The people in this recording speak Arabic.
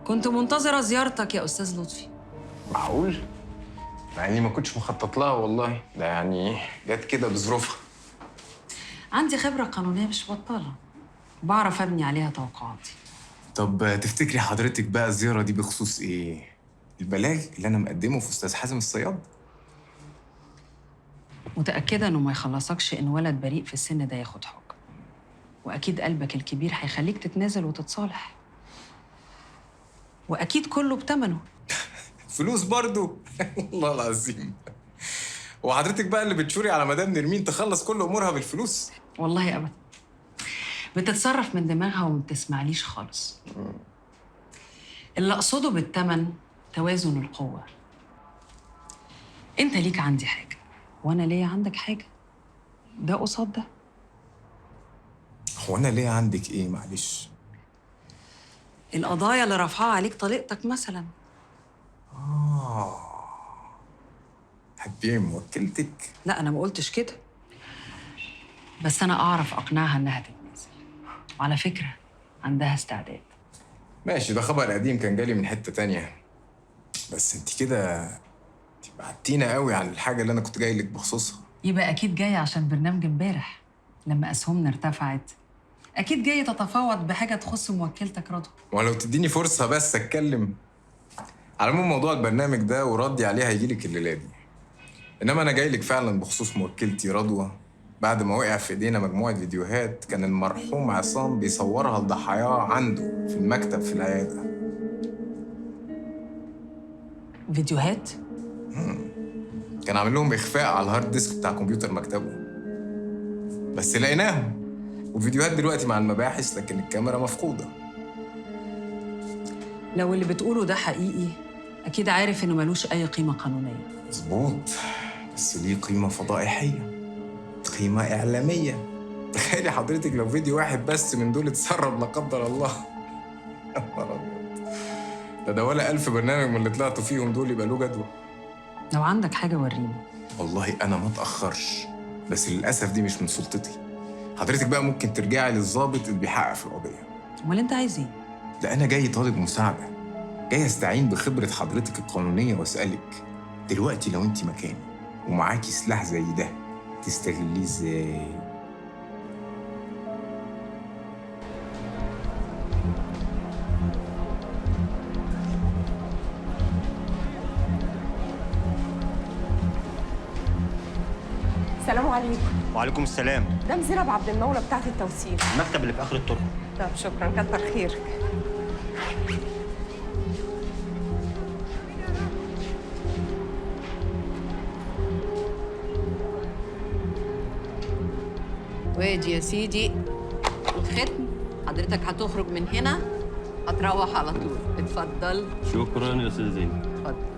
كنت منتظرة زيارتك يا أستاذ لطفي. معقول؟ يعني ما كنتش مخطط لها والله، ده يعني جت كده بظروفها. عندي خبرة قانونية مش بطالة، بعرف أبني عليها توقعاتي. طب تفتكري حضرتك بقى الزيارة دي بخصوص إيه؟ البلاغ اللي أنا مقدمه في أستاذ حازم الصياد؟ متأكدة إنه ما يخلصكش إن ولد بريء في السن ده ياخد حكم، وأكيد قلبك الكبير هيخليك تتنازل وتتصالح، وأكيد كله بتمنه. فلوس برضو. والله العظيم. وحضرتك بقى اللي بتشوري على مدام نرمين تخلص كل أمورها بالفلوس؟ والله أبدا، بتتصرف من دماغها وما بتسمعليش خالص. اللي أقصده بالتمن توازن القوة. أنت ليك عندي حاجة وأنا ليا عندك حاجة، ده قصاد ده. هو أنا ليه عندك إيه معلش؟ القضايا اللي رفعها عليك طليقتك مثلا. هتبيعي موكلتك؟ لا أنا ما قلتش كده، بس أنا أعرف أقنعها إنها تتنازل، وعلى فكرة عندها استعداد. ماشي، ده خبر قديم كان جالي من حتة تانية. بس انت كده بعدتينا قوي عن الحاجة اللي أنا كنت جاي لك بخصوصها. يبقى أكيد جاي عشان برنامج امبارح لما أسهمنا ارتفعت، أكيد جاي تتفاوض بحاجة تخص موكلتك رضوى. ولو تديني فرصة بس أتكلم. على العموم موضوع البرنامج ده وردي عليه هيجيلك الليلة دي. إنما أنا جاي لك فعلا بخصوص موكلتي رضوى، بعد ما وقع في إيدينا مجموعة فيديوهات كان المرحوم عصام بيصورها لضحاياه عنده في المكتب في العيادة. فيديوهات؟ كان عامل لهم إخفاء على الهارد ديسك بتاع كمبيوتر مكتبه، بس لقيناهم. والفيديوهات دلوقتي مع المباحث لكن الكاميرا مفقودة. لو اللي بتقوله ده حقيقي أكيد عارف إنه ملوش أي قيمة قانونية. مظبوط، بس ليه قيمة فضائحية، قيمة إعلامية. تخيلي حضرتك لو فيديو واحد بس من دول اتسرب لا قدر الله. يا نهار أبيض، ده ولا 1000 برنامج من اللي طلعتوا فيهم دول يبقى له جدوى. لو عندك حاجة وريني. والله أنا ما اتأخرش، بس للأسف دي مش من سلطتي. حضرتك بقى ممكن ترجعي للضابط اللي بيحقق في القضية. أمال أنت عايز إيه؟ ده أنا جاي طالب مساعدة، جاي أستعين بخبرة حضرتك القانونية وأسألك دلوقتي لو أنت مكاني ومعاكي سلاح زي ده تستغليه إزاي؟ السلام عليكم. وعليكم السلام. ده مزرب عبد المولى بتاعت التوصيل. المكتب اللي في اخر الطرق. طب شكرا، كتر خيرك. وادي يا سيدي الختم، حضرتك هتخرج من هنا هتروح على طول. اتفضل. شكرا يا استاذ زينب. اتفضل.